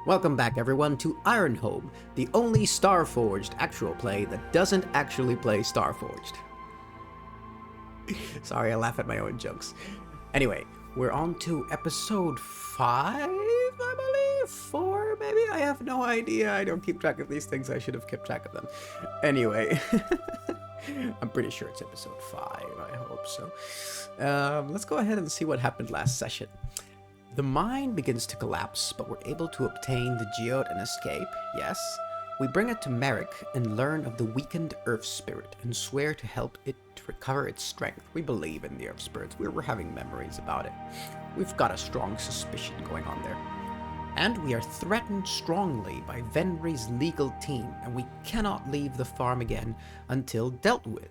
Welcome back everyone to Ironhome, the only Starforged actual play that doesn't actually play Starforged. Sorry, I laugh at my own jokes. Anyway, we're on to episode 5, I believe? 4, maybe? I have no idea. I don't keep track of these things. I should have kept track of them. Anyway, I'm pretty sure it's episode 5. I hope so. Let's go ahead and see what happened last session. The mine begins to collapse, but we're able to obtain the geode and escape, yes. We bring it to Merrick and learn of the weakened Earth Spirit and swear to help it to recover its strength. We believe in the Earth Spirits. We're having memories about it. We've got a strong suspicion going on there. And we are threatened strongly by Venry's legal team, and we cannot leave the farm again until dealt with.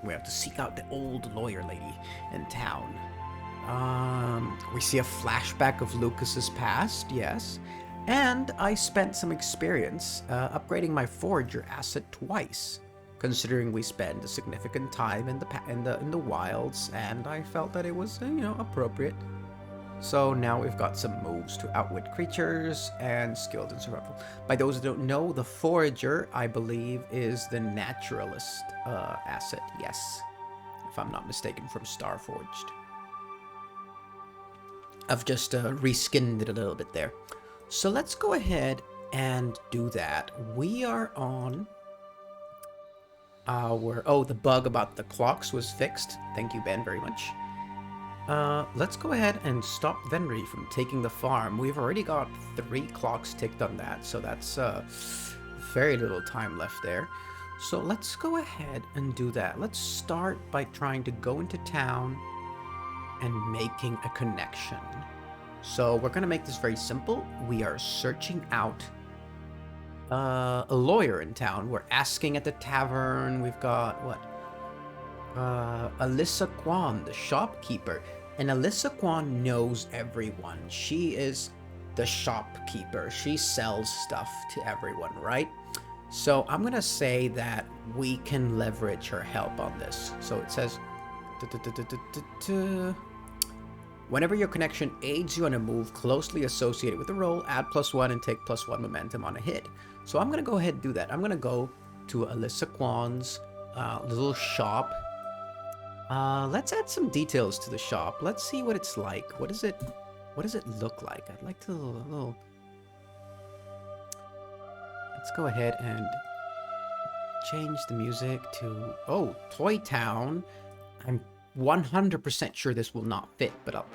We have to seek out the old lawyer lady in town. We see a flashback of Lucas's past, yes. And I spent some experience upgrading my forager asset twice, considering we spend a significant time in the wilds, and I felt that it was, appropriate. So now we've got some moves to outwit creatures and skilled in survival. By those who don't know, the forager, I believe, is the naturalist asset, yes, if I'm not mistaken, from Starforged. I've just reskinned it a little bit there. So let's go ahead and do that. We are on our... Oh, the bug about the clocks was fixed. Thank you, Ben, very much. Let's go ahead and stop Venry from taking the farm. We've already got 3 clocks ticked on that, so that's very little time left there. So let's go ahead and do that. Let's start by trying to go into town and making a connection. So we're gonna make this very simple. We are searching out a lawyer in town. We're asking at the tavern. We've got what? Alyssa Kwan, the shopkeeper. And Alyssa Kwan knows everyone. She is the shopkeeper. She sells stuff to everyone, right? So I'm gonna say that we can leverage her help on this. So it says whenever your connection aids you on a move closely associated with a roll, add +1 and take +1 momentum on a hit. So I'm going to go ahead and do that. I'm going to go to Alyssa Kwan's little shop. Let's add some details to the shop. Let's see what it's like. What does it look like? I'd like to let's go ahead and change the music to, oh, Toy Town. I'm 100% sure this will not fit, but I'll...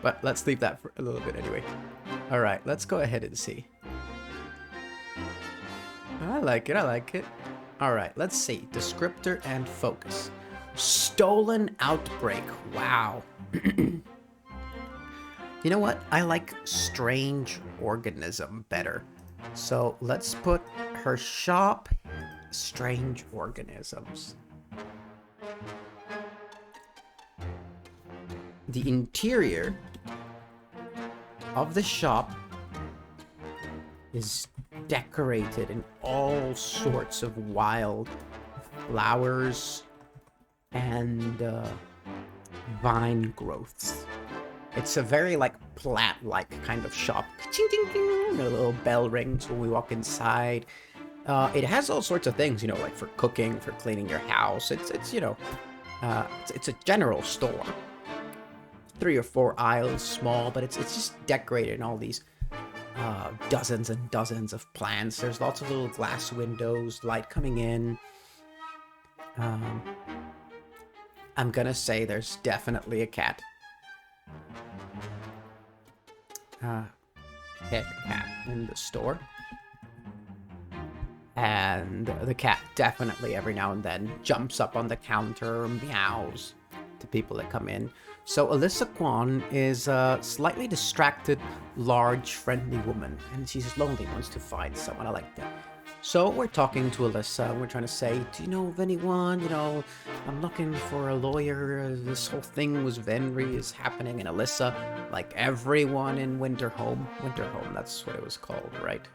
But let's leave that for a little bit anyway. Alright, let's go ahead and see. I like it, I like it. Alright, let's see. Descriptor and focus. Stolen outbreak. Wow. You know what? I like strange organism better. So let's put her shop... strange organisms. The interior of the shop is decorated in all sorts of wild flowers and vine growths. It's a very plant-like kind of shop. Ching, ching, ching. The little bell rings when we walk inside. It has all sorts of things, like for cooking, for cleaning your house. It's a general store. 3 or 4 aisles, small, but it's just decorated in all these dozens and dozens of plants. There's lots of little glass windows, light coming in. I'm gonna say there's definitely a cat. Pet cat in the store. And the cat definitely every now and then jumps up on the counter and meows to people that come in. So Alyssa Kwan is a slightly distracted, large, friendly woman, and she's lonely, wants to find someone. I like that. So we're talking to Alyssa, we're trying to say, do you know of anyone? I'm looking for a lawyer. This whole thing with Venry is happening. And Alyssa, like everyone in Winterhome, that's what it was called, right?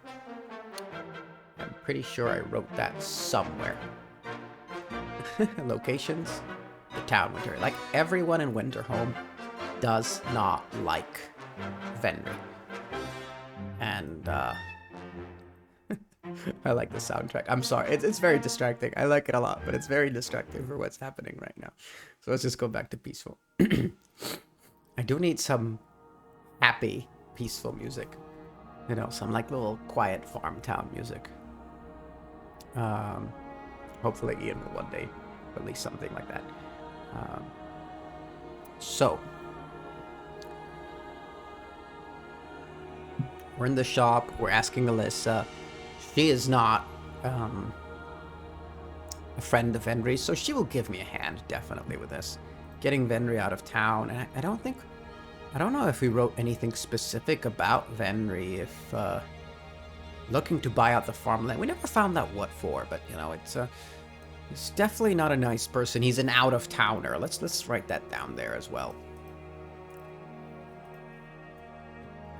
I'm pretty sure I wrote that somewhere. Locations? The town Winter. Like everyone in Winterhome does not like Venry. And I like the soundtrack. I'm sorry, it's very distracting. I like it a lot, but it's very distracting for what's happening right now. So let's just go back to peaceful. I do need some happy, peaceful music. You know, some like little quiet farm town music. Hopefully Ian will one day release something like that. So we're in the shop. We're asking Alyssa. She is not a friend of Venry, so she will give me a hand definitely with this. Getting Venry out of town. And I don't know if we wrote anything specific about Venry. If looking to buy out the farmland. We never found out what for, but you know, it's definitely not a nice person. He's an out-of-towner. Let's write that down there as well.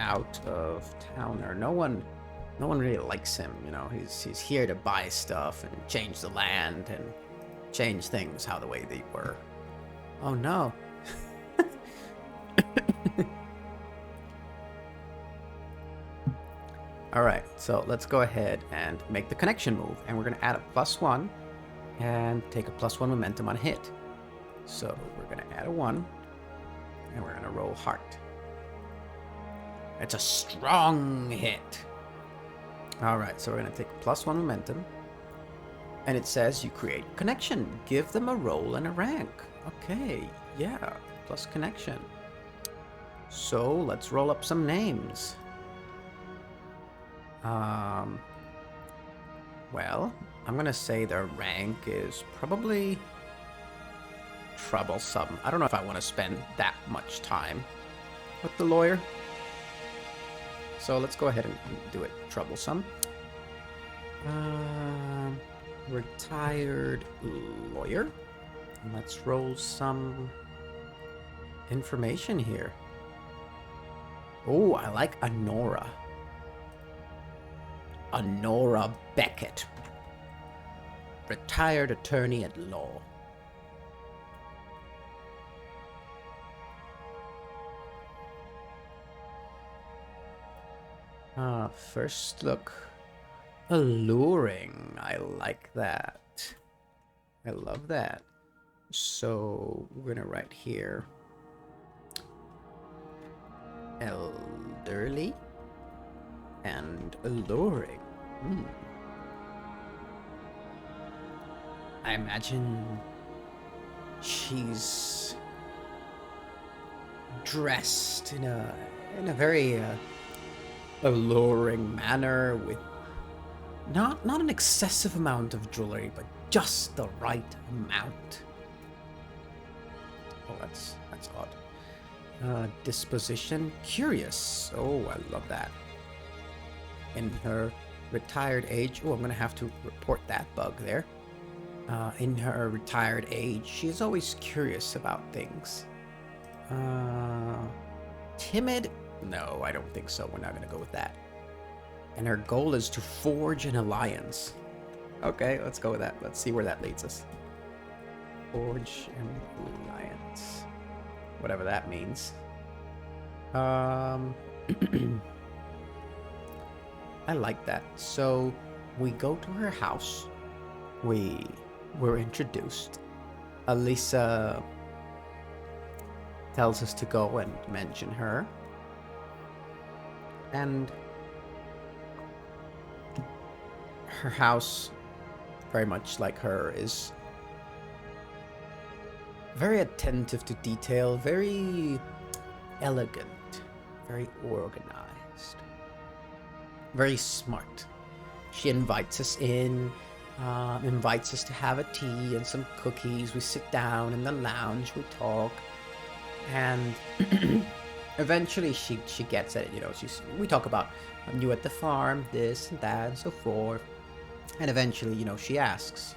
Out-of-towner. No one really likes him, you know. He's here to buy stuff and change the land and change things how the way they were. Oh no. Alright, so let's go ahead and make the connection move. And we're going to add a +1 and take a +1 momentum on hit. So we're going to add a 1 and we're going to roll heart. It's a strong hit. Alright, so we're going to take a +1 momentum. And it says you create connection. Give them a roll and a rank. Okay, yeah, plus connection. So let's roll up some names. Well, I'm going to say their rank is probably troublesome. I don't know if I want to spend that much time with the lawyer. So let's go ahead and do it troublesome. Retired lawyer. Let's roll some information here. Oh, I like Honora. Honora Beckett. Retired attorney at law. First look. Alluring. I like that. I love that. So we're gonna write here. Elderly and alluring. I imagine she's dressed in a very alluring manner, with not an excessive amount of jewelry, but just the right amount. Oh, that's odd. Disposition curious. Oh, I love that. In her retired age, oh, I'm gonna have to report that bug there. In her retired age, she is always curious about things. Timid? No, I don't think so. We're not gonna go with that. And her goal is to forge an alliance. Okay, let's go with that. Let's see where that leads us. Forge an alliance. Whatever that means. I like that. So we go to her house. We were introduced. Alyssa tells us to go and mention her. And her house, very much like her, is very attentive to detail, very elegant, very organized, very smart. She invites us in, invites us to have a tea and some cookies. We sit down in the lounge, we talk, and eventually she gets at it. You know, we talk about you at the farm, this and that, and so forth. And eventually, you know, she asks,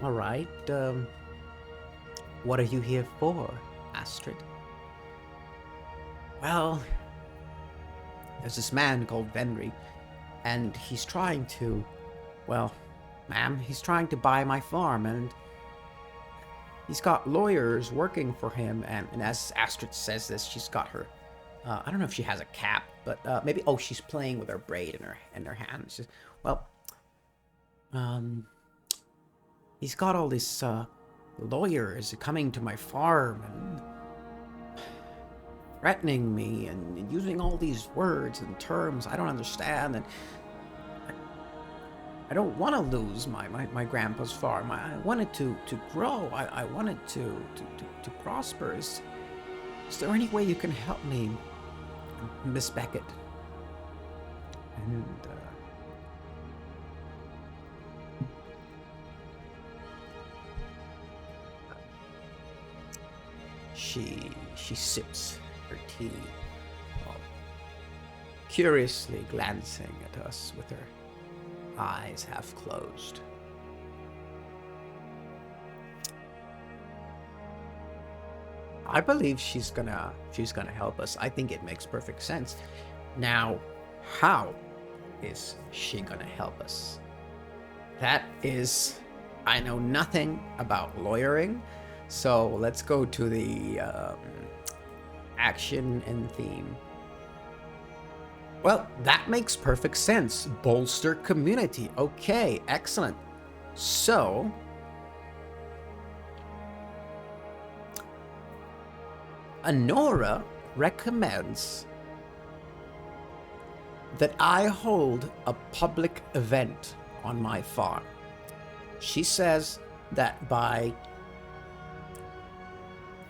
all right, what are you here for, Astrid? Well, there's this man called Venry, and he's trying to, well, ma'am, he's trying to buy my farm, and he's got lawyers working for him, and as Astrid says this, she's got her I don't know if she has a cap, but maybe. Oh, she's playing with her braid in her hand. She's, well, um, he's got all these lawyers coming to my farm and threatening me and using all these words and terms I don't understand, and I don't want to lose my grandpa's farm. I wanted to grow. I wanted to prosper. Is there any way you can help me, Miss Beckett? And she sips her tea, while curiously glancing at us with her eyes half closed. I believe she's gonna help us. I think it makes perfect sense. Now, how is she gonna help us? That is, I know nothing about lawyering, so let's go to the action and theme. Well, that makes perfect sense. Bolster community. Okay, excellent. So, Honora recommends that I hold a public event on my farm. She says that by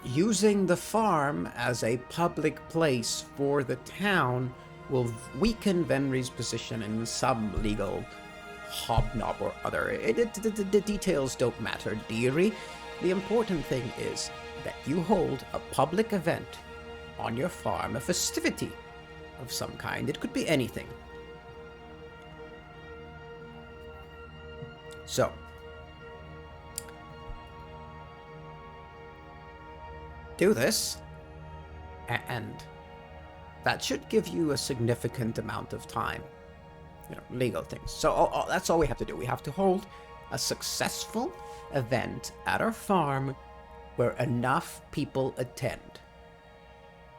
using the farm as a public place for the town will weaken Venry's position in some legal hobnob or other. The details don't matter, dearie. The important thing is that you hold a public event on your farm, a festivity of some kind. It could be anything. So, do this, and that should give you a significant amount of time. You know, legal things. So that's all we have to do. We have to hold a successful event at our farm where enough people attend.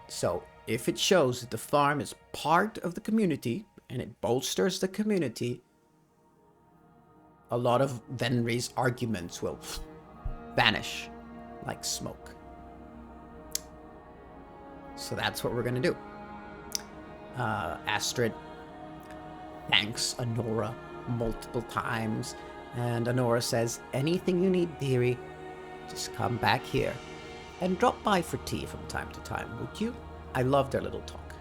So if it shows that the farm is part of the community and it bolsters the community, a lot of Venry's arguments will vanish like smoke. So that's what we're gonna do. Astrid thanks Honora multiple times, and Honora says, anything you need, dearie, just come back here and drop by for tea from time to time, would you? I love their little talk.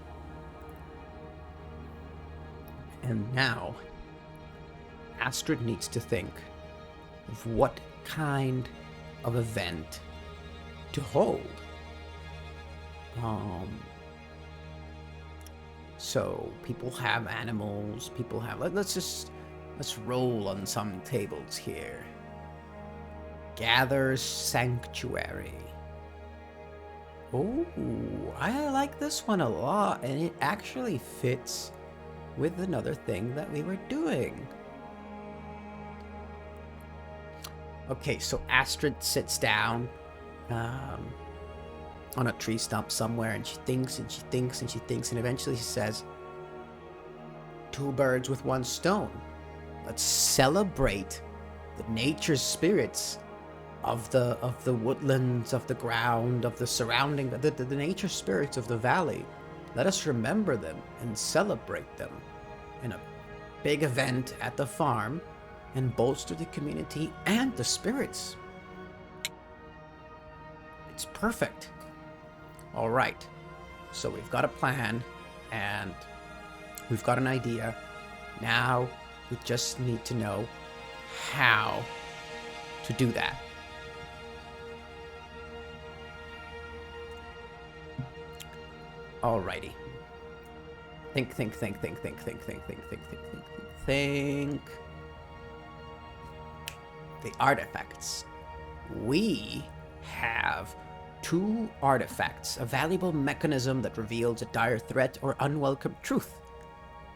And now, Astrid needs to think of what kind of event to hold. So people have animals, people have, let's roll on some tables here. Gather sanctuary. Oh, I like this one a lot, and it actually fits with another thing that we were doing. Okay, so Astrid sits down on a tree stump somewhere, and she thinks and she thinks and she thinks, and eventually she says, two birds with one stone. Let's celebrate the nature spirits of the woodlands, of the ground, of the surrounding, the nature spirits of the valley. Let us remember them and celebrate them in a big event at the farm and bolster the community and the spirits. It's perfect. All right, so we've got a plan and we've got an idea. Now we just need to know how to do that. Alrighty. Think. The artifacts. We have 2 artifacts, a valuable mechanism that reveals a dire threat or unwelcome truth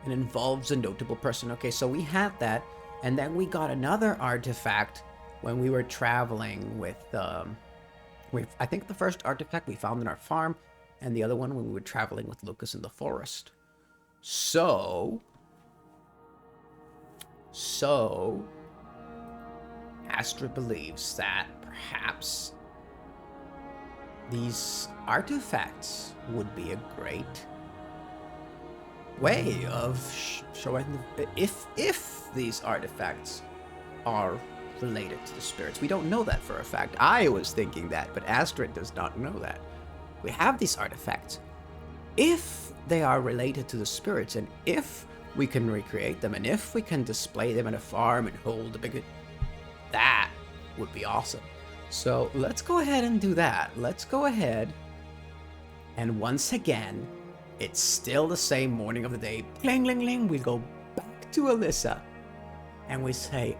and involves a notable person. Okay, so we had that, and then we got another artifact when we were traveling with I think the first artifact we found in our farm and the other one when we were traveling with Lucas in the forest. So Astrid believes that perhaps these artifacts would be a great way of showing if these artifacts are related to the spirits. We don't know that for a fact. I was thinking that, but Astrid does not know that. We have these artifacts. If they are related to the spirits, and if we can recreate them, and if we can display them in a farm and hold a big... that would be awesome. So let's go ahead and do that. Let's go ahead, and once again, it's still the same morning of the day. Cling, ling, ling. We go back to Alyssa, and we say,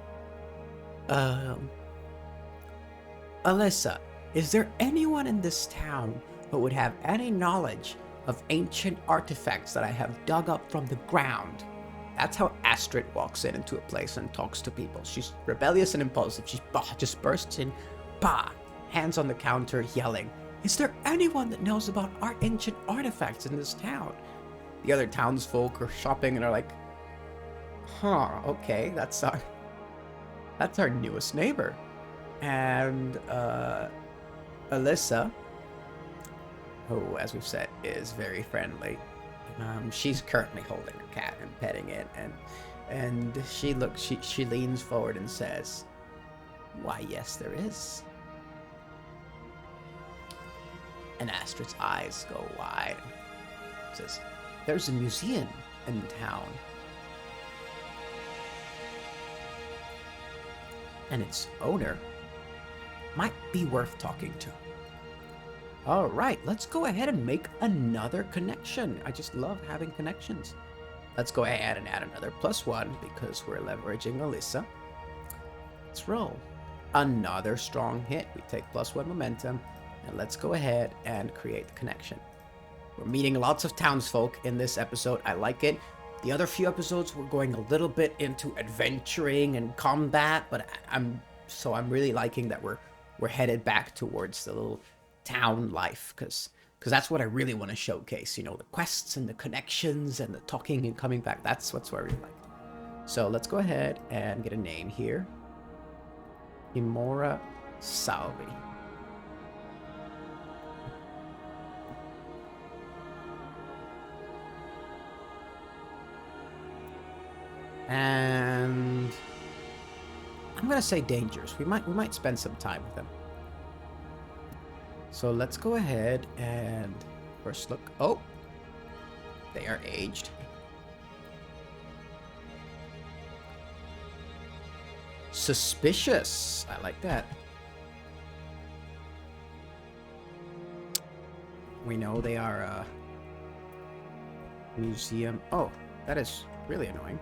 Alyssa, is there anyone in this town who would have any knowledge of ancient artifacts that I have dug up from the ground? That's how Astrid walks into a place and talks to people. She's rebellious and impulsive. She just bursts in, hands on the counter, yelling, is there anyone that knows about ancient artifacts in this town? The other townsfolk are shopping and are like, okay, that's our newest neighbor. And Alyssa, who, as we've said, is very friendly. She's currently holding a cat and petting it, and she leans forward and says, why, yes, there is. And Astrid's eyes go wide. Says, there's a museum in town. And its owner might be worth talking to. All right, let's go ahead and make another connection. I just love having connections. Let's go ahead and add another +1 because we're leveraging Alyssa. Let's roll. Another strong hit. We take +1 momentum, and let's go ahead and create the connection. We're meeting lots of townsfolk in this episode. I like it. The other few episodes, we're going a little bit into adventuring and combat, but I'm really liking that we're headed back towards the little town life, because that's what I really want to showcase. You know, the quests and the connections and the talking and coming back. That's what I really like. So let's go ahead and get a name here. Imora Salvi. And I'm gonna say dangerous. We might spend some time with them. So let's go ahead and first look. Oh, they are aged. Suspicious. I like that. We know they are a museum. Oh, that is really annoying.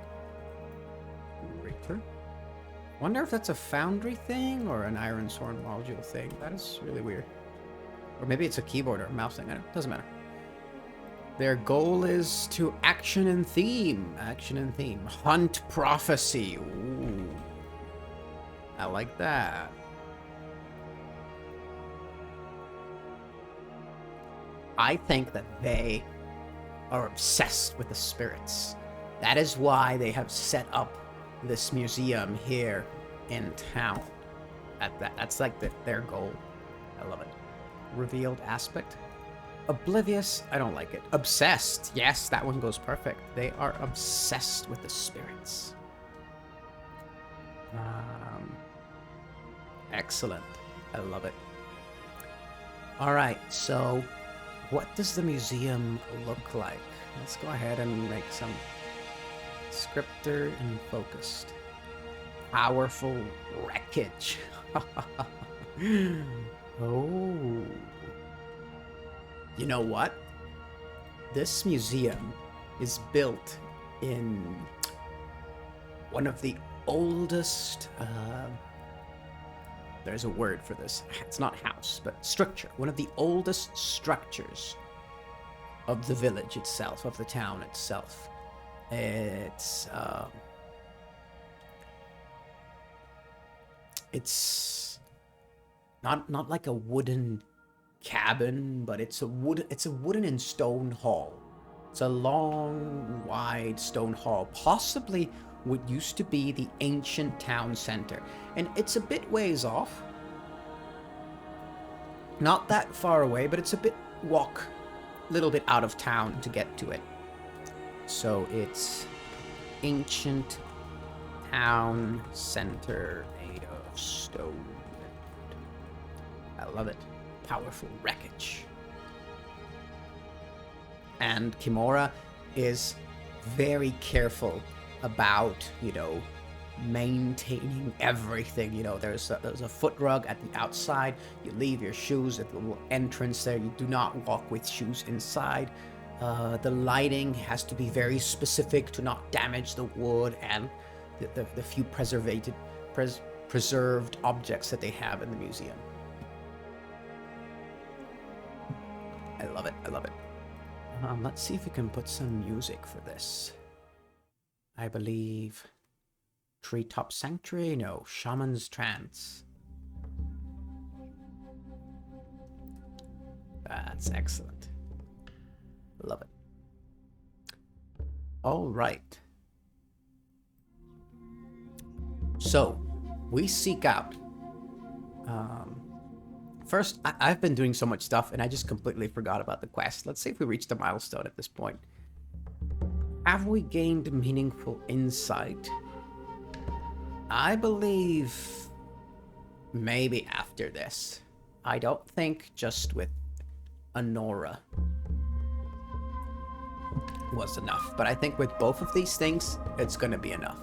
Wonder if that's a foundry thing or an iron sword module thing. That is really weird. Or maybe it's a keyboard or a mouse thing. Doesn't matter. Their goal is to action and theme. Action and theme. Hunt prophecy. Ooh. I like that. I think that they are obsessed with the spirits. That is why they have set up this museum here in town. That's like their goal. I love it. Revealed aspect. Oblivious. I don't like it. Obsessed. Yes, that one goes perfect. They are obsessed with the spirits. Excellent. I love it. All right, so what does the museum look like? Let's go ahead and make some scripter and focused. Powerful wreckage. Oh. You know what? This museum is built in one of the oldest, there's a word for this. It's not house, but structure. One of the oldest structures of the village itself, of the town itself. It's not like a wooden cabin, but it's a wooden and stone hall. It's a long, wide stone hall, possibly what used to be the ancient town center. And it's a bit ways off. Not that far away, but it's a little bit out of town to get to it. So it's ancient town center made of stone. I love it. Powerful wreckage. And Kimura is very careful about, maintaining everything. There's a foot rug at the outside. You leave your shoes at the little entrance there. You do not walk with shoes inside. The lighting has to be very specific to not damage the wood and the few preserved objects that they have in the museum. I love it. I love it. Let's see if we can put some music for this. I believe Treetop Sanctuary? No, Shaman's Trance. That's excellent. Love it. All right. So, we seek out. First, I've been doing so much stuff, and I just completely forgot about the quest. Let's see if we reached the milestone at this point. Have we gained meaningful insight? I believe maybe after this. I don't think just with Honora was enough, but I think with both of these things, it's gonna be enough.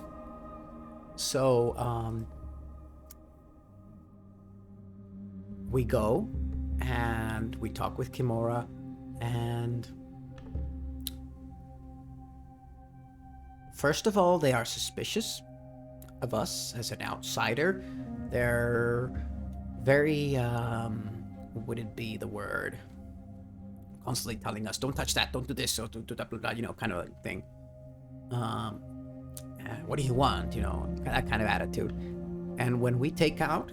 So, we go and we talk with Kimura, and first of all, they are suspicious of us as an outsider. They're very, what would it be the word? Constantly telling us, don't touch that, don't do this, or do that, kind of thing. What do you want? That kind of attitude. And when we take out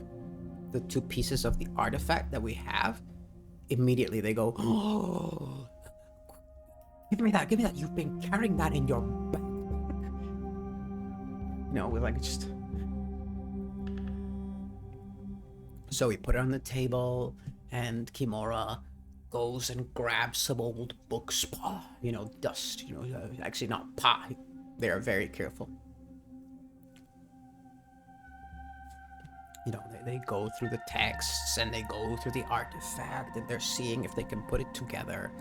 the 2 pieces of the artifact that we have, immediately they go, oh, give me that, you've been carrying that in your back. We're like, just... So we put it on the table, and Kimura goes and grabs some old books, dust, actually not pot. They are very careful. They go through the texts, and they go through the artifact, and they're seeing if they can put it together.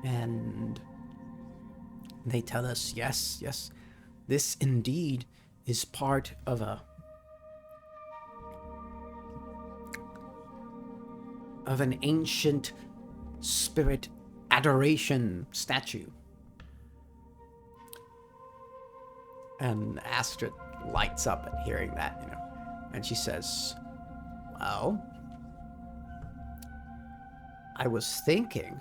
And they tell us, yes, this indeed is part of an ancient spirit adoration statue. And Astrid lights up at hearing that, and she says, well, I was thinking,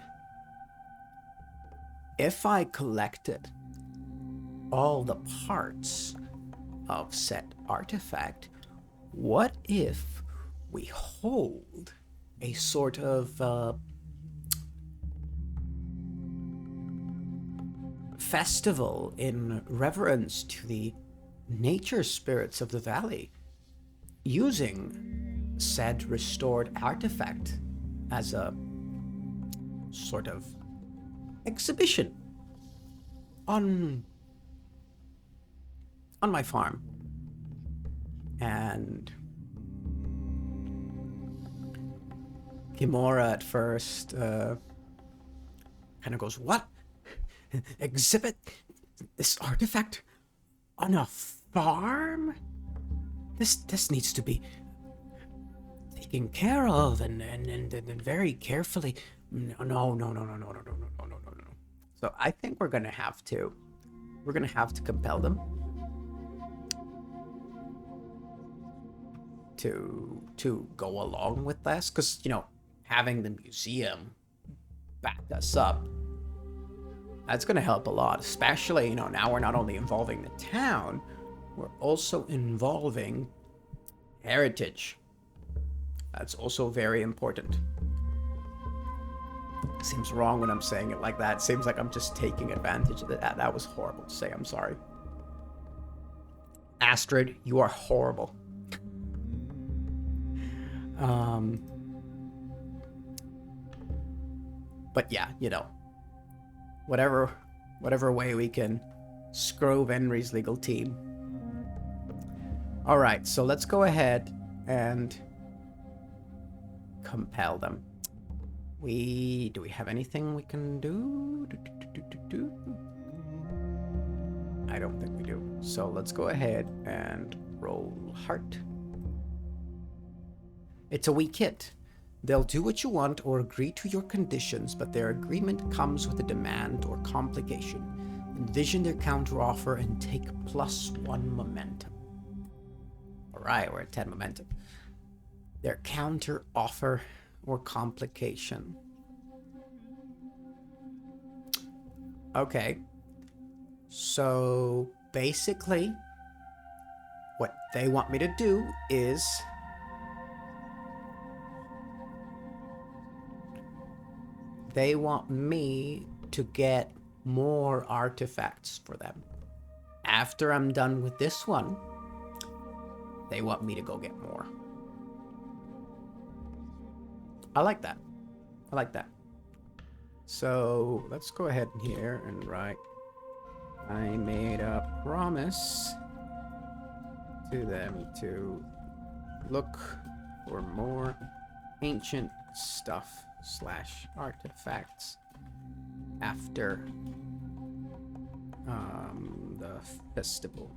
if I collected all the parts of said artifact, what if we hold a sort of festival in reverence to the nature spirits of the valley, using said restored artifact as a sort of exhibition on my farm. And Kimura at first kind of goes, what? Exhibit this artifact on a farm? This needs to be taken care of and very carefully. No. So I think we're gonna have to compel them to go along with this, because having the museum back us up, that's gonna help a lot, especially now we're not only involving the town, we're also involving heritage. That's also very important. Seems wrong when I'm saying it like that. Seems like I'm just taking advantage of that. That was horrible to say. I'm sorry. Astrid, you are horrible. But yeah, you know, whatever way we can screw Henry's legal team. All right, so let's go ahead and compel them. Do we have anything we can do? I don't think we do. So let's go ahead and roll heart. It's a weak hit. They'll do what you want or agree to your conditions, but their agreement comes with a demand or complication. Envision their counteroffer and take +1 momentum. Alright, we're at 10 momentum. Their counteroffer or complication. Okay. So basically, what they want me to do is they want me to get more artifacts for them. After I'm done with this one, they want me to go get more. I like that. I like that. So let's go ahead here and write, I made a promise to them to look for more ancient stuff / artifacts after the festival.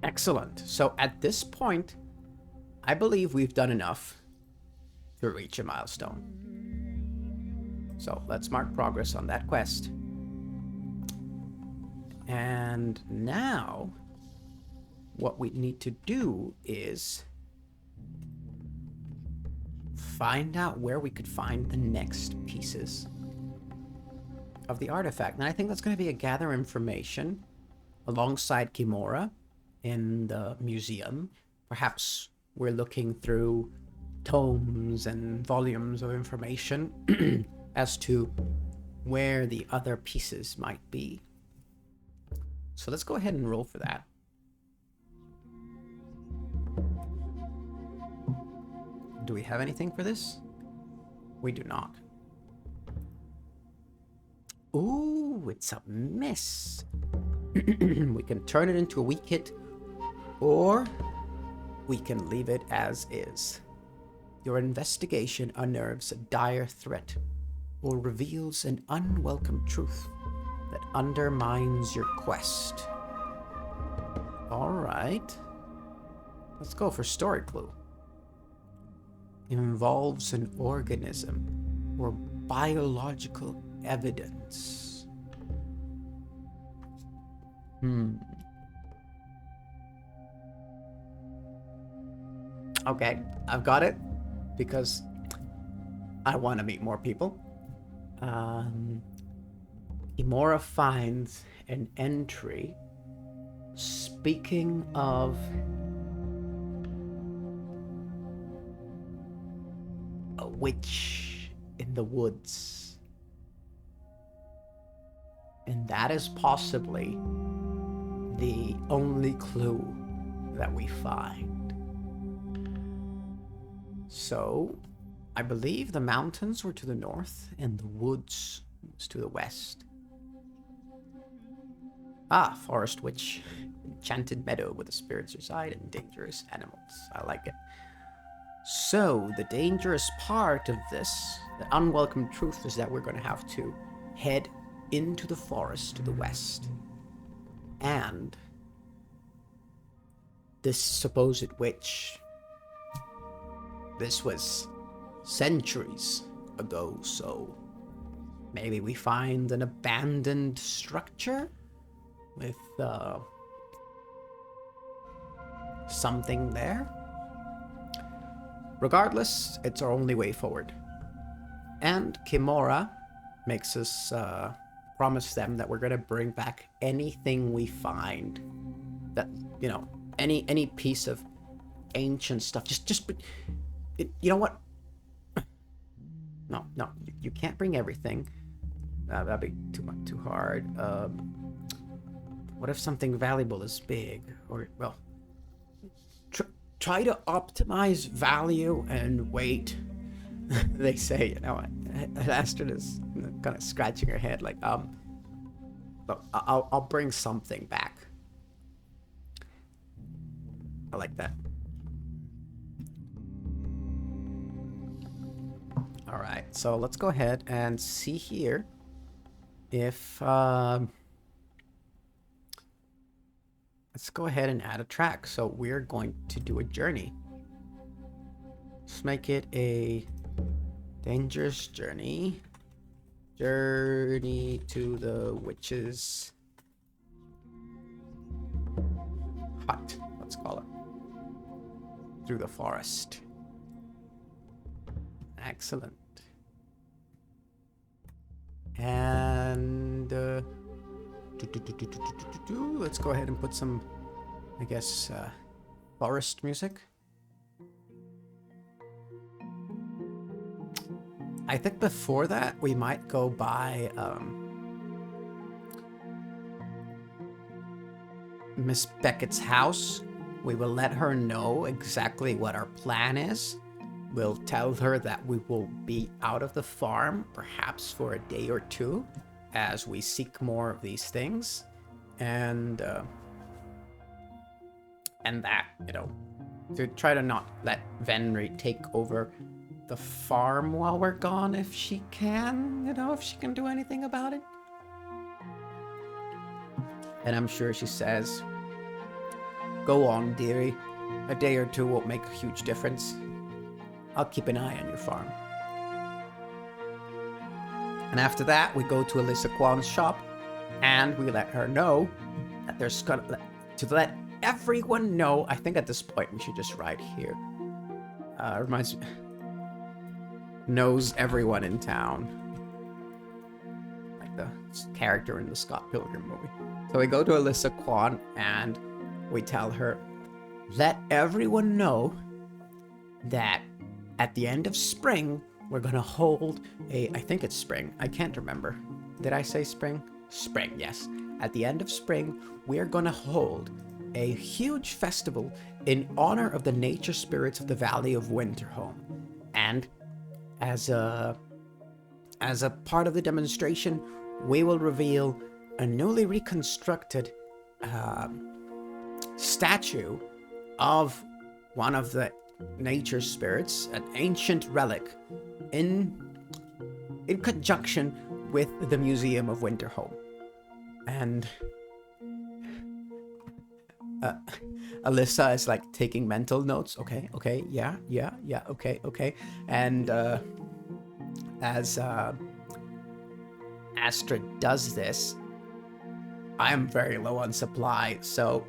Excellent. So at this point, I believe we've done enough to reach a milestone. So let's mark progress on that quest. And now, what we need to do is find out where we could find the next pieces of the artifact. And I think that's going to be a gather information alongside Kimura in the museum. Perhaps we're looking through tomes and volumes of information as to where the other pieces might be. So let's go ahead and roll for that. Do we have anything for this? We do not. Ooh, it's a miss. We can turn it into a weak hit, or we can leave it as is. Your investigation unnerves a dire threat or reveals an unwelcome truth that undermines your quest. All right. Let's go for story clue. It involves an organism or biological evidence. Okay, I've got it because I want to meet more people. Imora finds an entry speaking of a witch in the woods. And that is possibly the only clue that we find. So, I believe the mountains were to the north and the woods was to the west. Ah, forest witch. Enchanted meadow where the spirits reside and dangerous animals. I like it. So, the dangerous part of this, the unwelcome truth, is that we're going to have to head into the forest to the west. And this supposed witch, this was centuries ago, so maybe we find an abandoned structure with something there. Regardless, it's our only way forward. And Kimura makes us promise them that we're going to bring back anything we find that, you know, any piece of ancient stuff. You know what? No, you can't bring everything. That'd be too hard. What if something valuable is big? Or, well, try to optimize value and weight. They say, you know. Astrid is kind of scratching her head, like, look, I'll bring something back. I like that. All right, so let's go ahead and see here if let's go ahead and add a track. So we're going to do a journey. Let's make it a dangerous journey. Journey to the witch's hut, let's call it. Through the forest. Excellent. And let's go ahead and put some, I guess, forest music. I think before that we might go by Miss Beckett's house. We will let her know exactly what our plan is. We'll tell her that we will be out of the farm, perhaps for a day or two, as we seek more of these things, and that, you know, to try to not let Venry take over the farm while we're gone, if she can, you know, if she can do anything about it. And I'm sure she says, go on, dearie. A day or two won't make a huge difference. I'll keep an eye on your farm. And after that, we go to Alyssa Kwan's shop, and we let her know that there's gonna, to let everyone know. I think at this point we should just write here. Reminds me, knows everyone in town, like the character in the Scott Pilgrim movie. So we go to Alyssa Kwan and we tell her, let everyone know that at the end of spring we're gonna hold a, I think it's spring, I can't remember, did I say spring? Spring, yes. At the end of spring we're gonna hold a huge festival in honor of the nature spirits of the Valley of Winterhome. And as a part of the demonstration, we will reveal a newly reconstructed statue of one of the nature spirits, an ancient relic, in conjunction with the Museum of Winterhome. And Alyssa is like taking mental notes. Okay, yeah, okay. And as Astrid does this, I'm very low on supply, so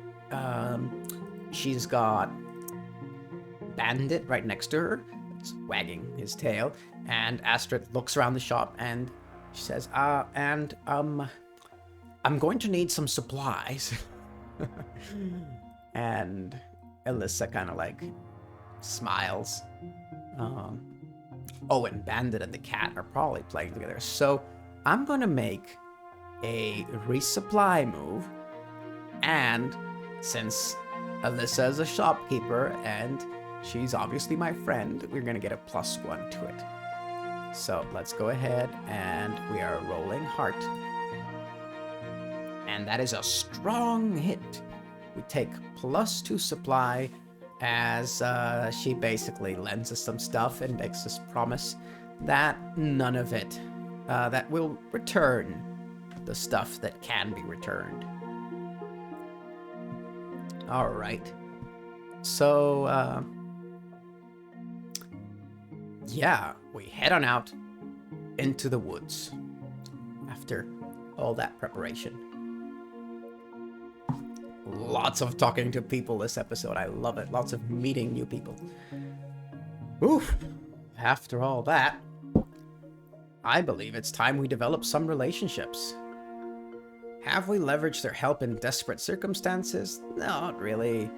she's got Bandit right next to her, wagging his tail, and Astrid looks around the shop and she says, I'm going to need some supplies. And Alyssa kind of like smiles. Oh, and Bandit and the cat are probably playing together. So I'm going to make a resupply move. And since Alyssa is a shopkeeper and she's obviously my friend, we're going to get a +1 to it. So let's go ahead and we are rolling heart. And that is a strong hit. We take +2 supply as she basically lends us some stuff and makes us promise that none of it, that we'll return the stuff that can be returned. All right. So, yeah, we head on out into the woods after all that preparation. Lots of talking to people this episode. I love it. Lots of meeting new people. Oof. After all that, I believe it's time we develop some relationships. Have we leveraged their help in desperate circumstances? No, not really.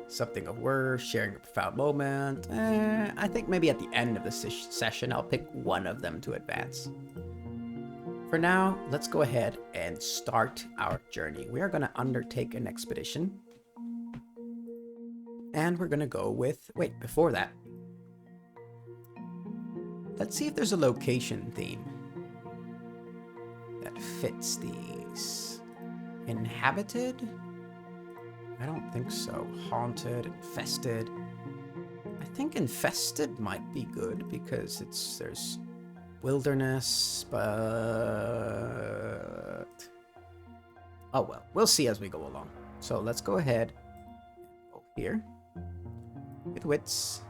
Something of worth, sharing a profound moment. I think maybe at the end of the session, I'll pick one of them to advance. For now, let's go ahead and start our journey. We are going to undertake an expedition. And we're going to go with... Wait, before that. Let's see if there's a location theme that fits these. Inhabited? I don't think so. Haunted, infested. I think infested might be good because there's wilderness, but oh well, we'll see as we go along. So let's go ahead. Go here with wits.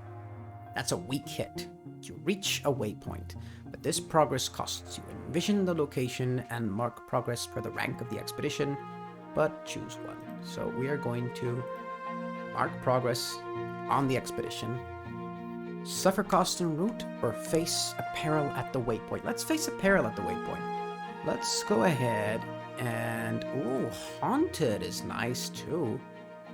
That's a weak hit. You reach a waypoint, but this progress costs you. Envision the location and mark progress per the rank of the expedition, but choose one. So we are going to mark progress on the expedition. Suffer cost en route or face a peril at the waypoint. Let's face a peril at the waypoint. Let's go ahead and... Ooh, haunted is nice too.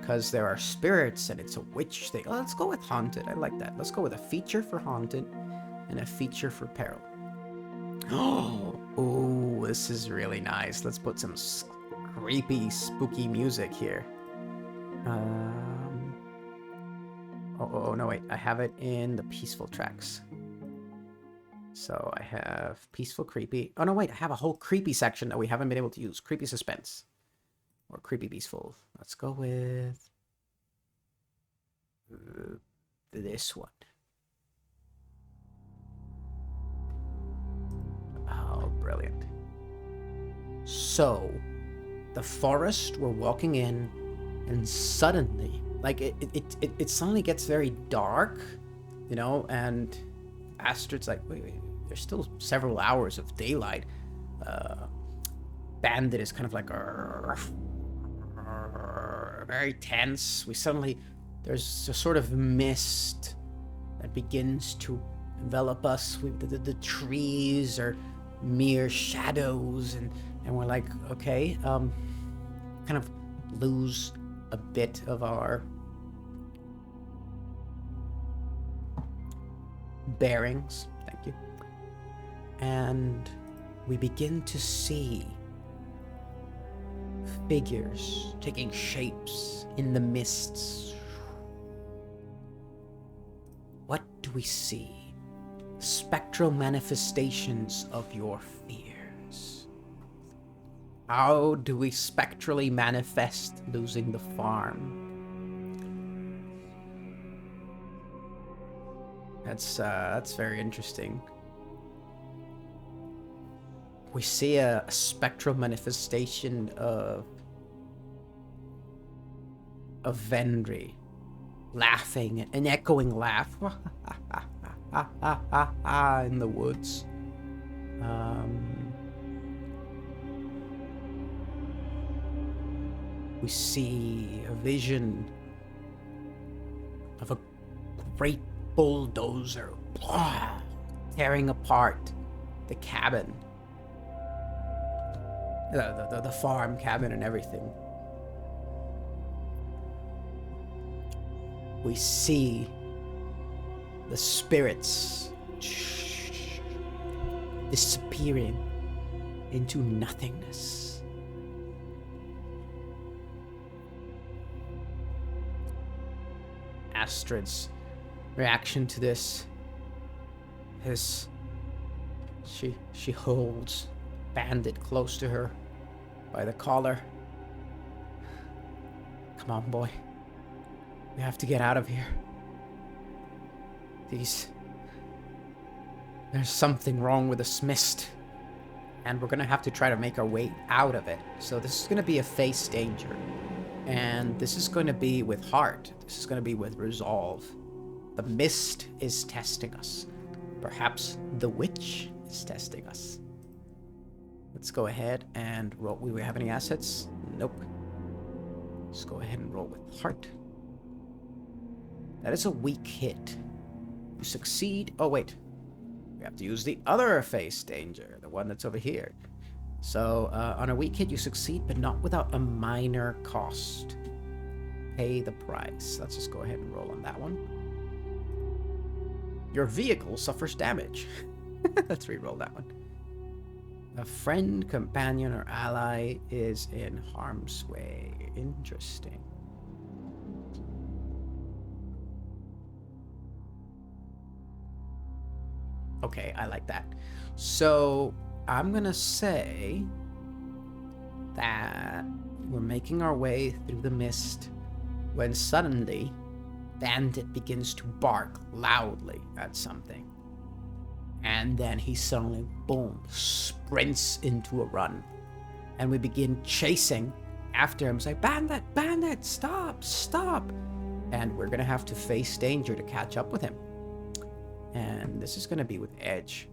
Because there are spirits and it's a witch thing. Oh, let's go with haunted. I like that. Let's go with a feature for haunted and a feature for peril. Oh, this is really nice. Let's put some creepy, spooky music here. Oh, no, wait. I have it in the peaceful tracks. So I have peaceful, creepy. Oh, no, wait. I have a whole creepy section that we haven't been able to use. Creepy suspense. Or creepy peaceful. Let's go with this one. Oh, brilliant. So, the forest we're walking in, and suddenly, like, it suddenly gets very dark, you know, and Astrid's like, wait, there's still several hours of daylight. Bandit is kind of like, very tense. There's a sort of mist that begins to envelop us. The trees are mere shadows, and we're like, okay, kind of lose a bit of our bearings. Thank you. And we begin to see figures taking shapes in the mists. What do we see? Spectral manifestations of your fears. How do we spectrally manifest losing the farm? That's very interesting. We see a spectral manifestation of Vendry laughing, an echoing laugh in the woods. We see a vision of a great bulldozer tearing apart the cabin, the farm cabin and everything. We see the spirits disappearing into nothingness. Astrid's reaction to this is she holds Bandit close to her by the collar. Come on, boy. We have to get out of here. There's something wrong with this mist, and we're gonna have to try to make our way out of it. So this is gonna be a face danger, and this is gonna be with heart. This is gonna be with resolve. The mist is testing us. Perhaps the witch is testing us. Let's go ahead and roll. We have any assets? Nope. Let's go ahead and roll with heart. That is a weak hit. You succeed. Oh, wait. We have to use the other face danger, the one that's over here. So, on a weak hit, you succeed, but not without a minor cost. Pay the price. Let's just go ahead and roll on that one. Your vehicle suffers damage. Let's re-roll that one. A friend, companion, or ally is in harm's way. Interesting. Okay, I like that. So, I'm gonna say that we're making our way through the mist when suddenly Bandit begins to bark loudly at something. And then he suddenly, boom, sprints into a run. And we begin chasing after him. It's like, Bandit, Bandit, stop, stop. And we're gonna have to face danger to catch up with him. And this is gonna be with Edge.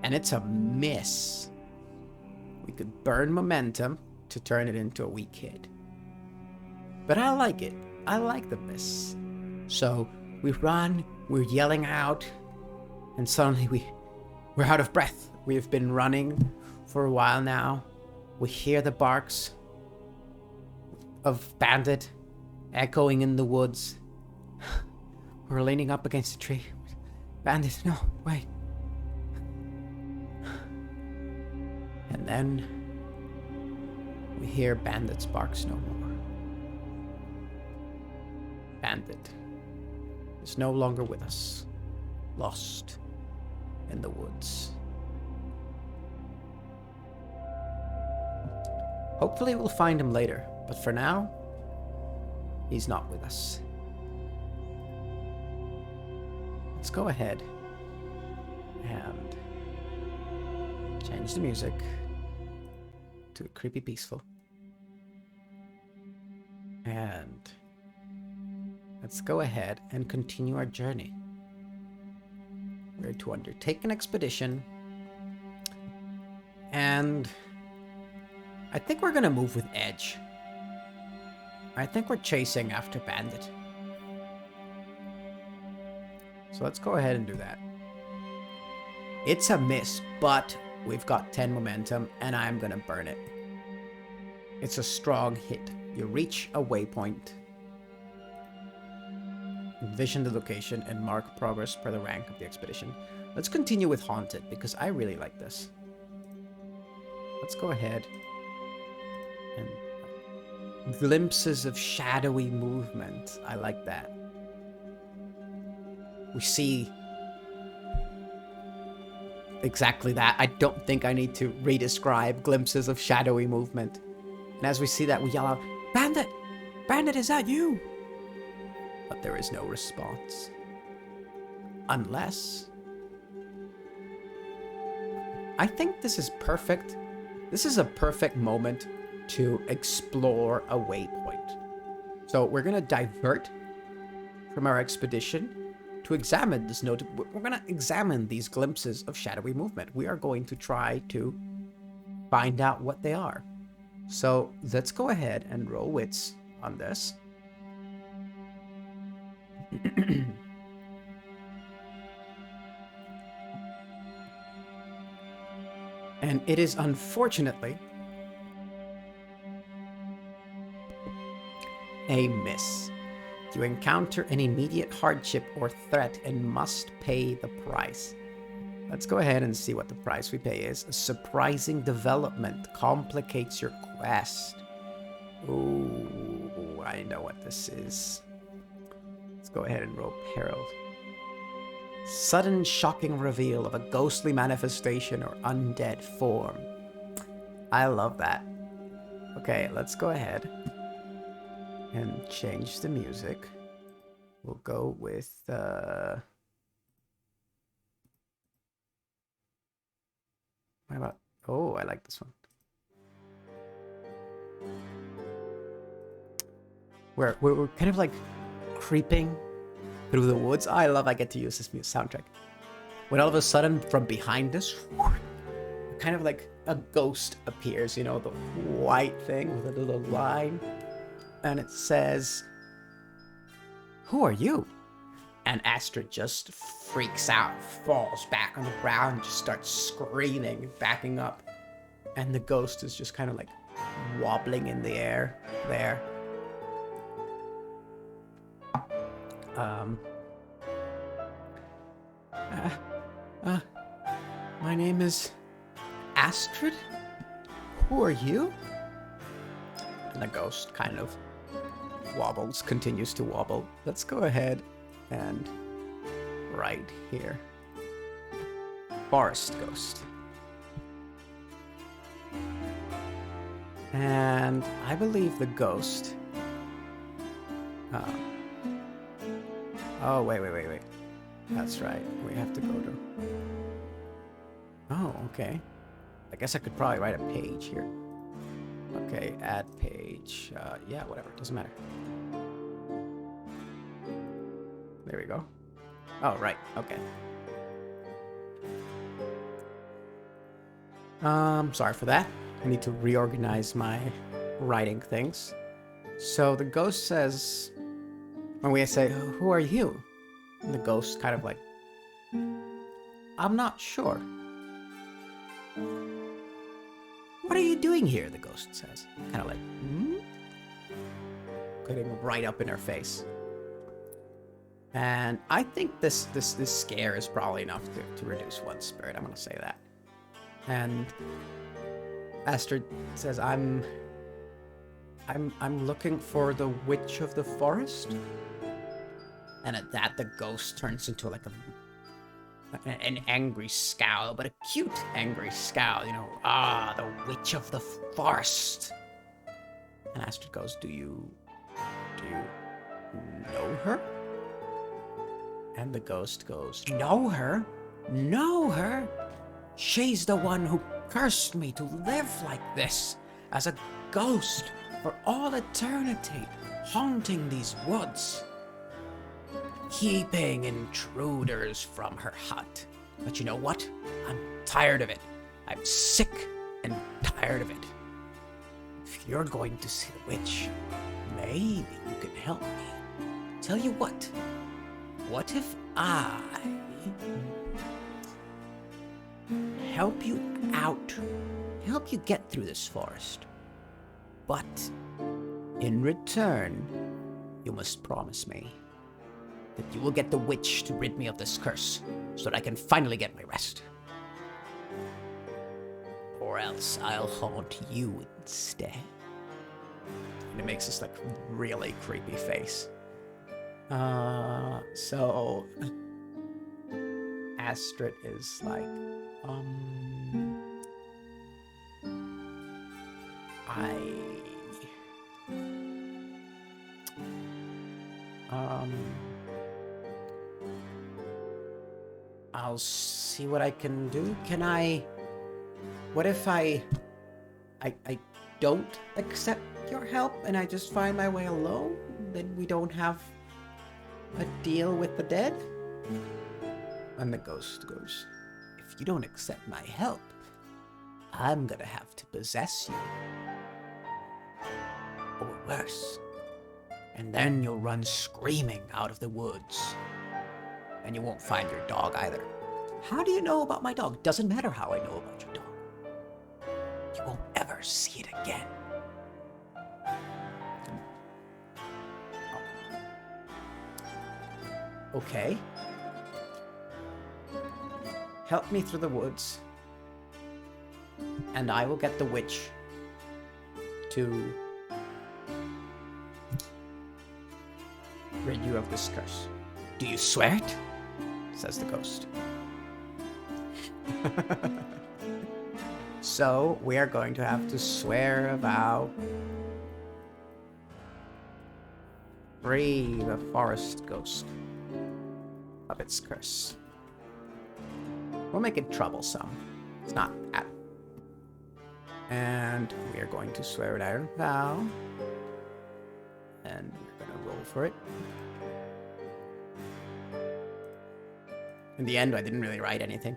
And it's a miss. We could burn momentum to turn it into a weak hit. But I like it. I like the miss. So we run, we're yelling out, and suddenly we're out of breath. We've been running for a while now. We hear the barks of Bandit echoing in the woods. We're leaning up against a tree. Bandit, no, wait. And then we hear Bandit's barks no more. Bandit is no longer with us, lost in the woods. Hopefully we'll find him later, but for now, he's not with us. Let's go ahead and change the music to creepy peaceful. And let's go ahead and continue our journey. We're to undertake an expedition. And I think we're gonna move with Edge. I think we're chasing after Bandit. So let's go ahead and do that. It's a miss, but we've got 10 momentum, and I'm gonna burn it. It's a strong hit. You reach a waypoint, envision the location, and mark progress per the rank of the expedition. Let's continue with Haunted, because I really like this. Let's go ahead and glimpses of shadowy movement. I like that. We see exactly that. I don't think I need to re-describe glimpses of shadowy movement. And as we see that, we yell out, Bandit! Bandit, is that you? But there is no response. Unless... I think this is perfect. This is a perfect moment to explore a waypoint. So we're going to divert from our expedition to examine this note. We're going to examine these glimpses of shadowy movement. We are going to try to find out what they are. So let's go ahead and roll wits on this. And it is unfortunately a miss. You encounter an immediate hardship or threat and must pay the price. Let's go ahead and see what the price we pay is. A surprising development complicates your quest. Ooh, I know what this is. Let's go ahead and roll Peril. Sudden shocking reveal of a ghostly manifestation or undead form. I love that. Okay, let's go ahead and change the music. We'll go with what about, oh, I like this one. We're kind of like creeping through the woods. I love I get to use this soundtrack. When all of a sudden from behind us, kind of like a ghost appears, you know, the white thing with a little line. And it says, "Who are you?" And Astrid just freaks out, falls back on the ground, and just starts screaming, backing up. And the ghost is just kind of like wobbling in the air there. My name is Astrid? Who are you? And the ghost kind of wobbles, continues to wobble. Let's go ahead and right here. Forest ghost. And I believe the ghost... Oh, wait. That's right. We have to go to... Oh, okay. I guess I could probably write a page here. Okay, add page. Yeah, whatever. Doesn't matter. There we go. Oh, right. Okay. Sorry for that. I need to reorganize my writing things. So the ghost says... When we say, who are you? And the ghost kind of like... I'm not sure. What are you doing here? The ghost says. Kind of like, Getting right up in her face. And I think this scare is probably enough to reduce one spirit. I'm gonna say that. And Astrid says, I'm looking for the witch of the forest. And at that, the ghost turns into like an angry scowl, but a cute angry scowl, you know. Ah, the witch of the forest. And Astrid goes, do you know her? And the ghost goes, know her? Know her? She's the one who cursed me to live like this, as a ghost for all eternity, haunting these woods, keeping intruders from her hut. But you know what? I'm tired of it. I'm sick and tired of it. If you're going to see the witch, maybe you can help me. Tell you what if I help you out, help you get through this forest, but in return, you must promise me that you will get the witch to rid me of this curse, so that I can finally get my rest. Or else I'll haunt you instead. And it makes this like really creepy face. So Astrid is like, I'll see what I can do. What if I don't accept your help and I just find my way alone? Then we don't have a deal with the dead? And the ghost goes, if you don't accept my help, I'm gonna have to possess you. Or worse. And then you'll run screaming out of the woods. And you won't find your dog either. How do you know about my dog? Doesn't matter how I know about your dog. You won't ever see it again. Okay. Help me through the woods, and I will get the witch to rid you of this curse. Do you swear it? Says the ghost. So we are going to have to swear a vow. Free the forest ghost of its curse. We'll make it troublesome. It's not that. And we are going to swear an iron vow. And we're going to roll for it. In the end, I didn't really write anything.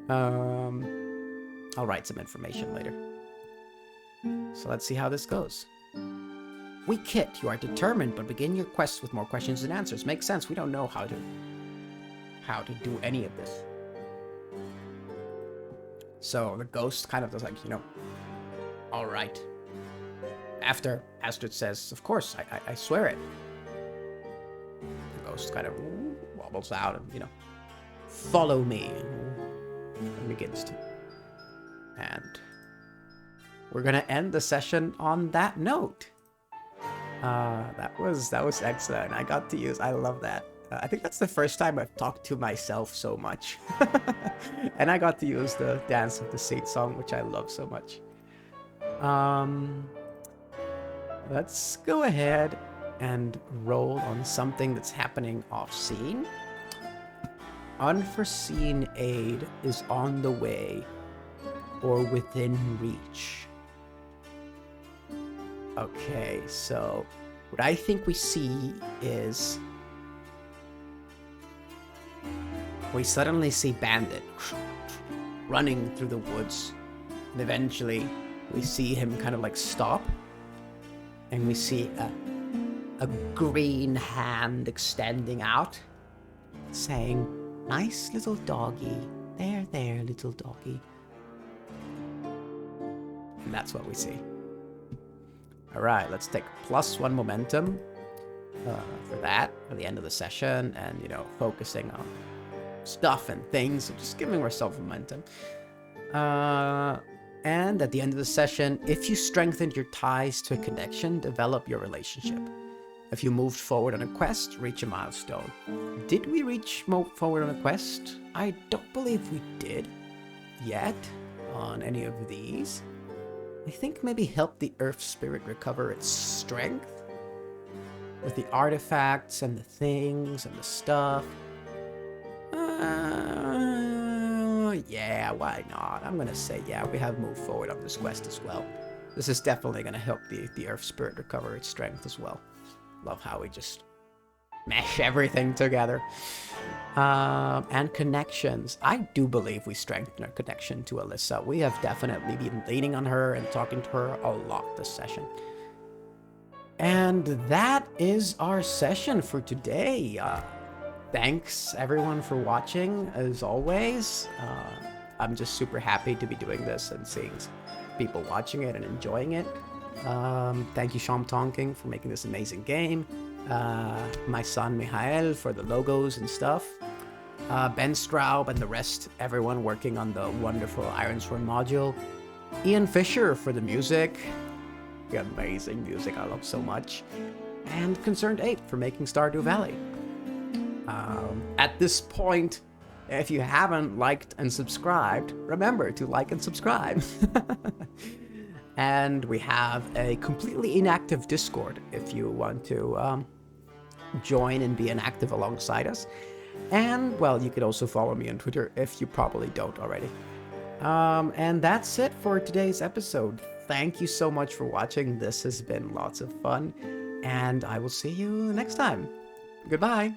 I'll write some information later. So let's see how this goes. We Kit, you are determined, but begin your quest with more questions than answers. Makes sense. We don't know how to do any of this. So the ghost kind of does like, all right. After Astrid says, of course, I swear it. The ghost kind of wobbles out and, follow me. And begins to. And we're going to end the session on that note. That was excellent. I love that. I think that's the first time I've talked to myself so much. And I got to use the Dance of the Seed song, which I love so much. Let's go ahead and roll on something that's happening off-scene. Unforeseen aid is on the way or within reach. Okay, so what I think we see is we suddenly see Bandit running through the woods, and eventually we see him kind of like stop, and we see a green hand extending out, saying, "Nice little doggy, there, little doggy." And that's what we see. Alright, let's take +1 momentum for that, for the end of the session, and, focusing on stuff and things, so just giving ourselves momentum. And at the end of the session, if you strengthened your ties to a connection, develop your relationship. If you moved forward on a quest, reach a milestone. Did we move forward on a quest? I don't believe we did yet on any of these. I think maybe help the Earth Spirit recover its strength with the artifacts and the things and the stuff. Yeah, why not? I'm gonna say, yeah, we have moved forward on this quest as well. This is definitely gonna help the Earth Spirit recover its strength as well. Love how we just mesh everything together. And connections. I do believe we strengthened our connection to Alyssa. We have definitely been leaning on her and talking to her a lot this session. And that is our session for today. Thanks everyone for watching, as always. I'm just super happy to be doing this and seeing people watching it and enjoying it. Thank you, Sham Tonking, for making this amazing game. My son Mihail for the logos and stuff. Ben Straub and the rest, everyone working on the wonderful Ironsworn module. Ian Fisher for the music. The amazing music I love so much. And ConcernedApe for making Stardew Valley. At this point, if you haven't liked and subscribed, remember to like and subscribe. And we have a completely inactive Discord if you want to join and be inactive alongside us. And, well, you could also follow me on Twitter if you probably don't already. And that's it for today's episode. Thank you so much for watching. This has been lots of fun. And I will see you next time. Goodbye.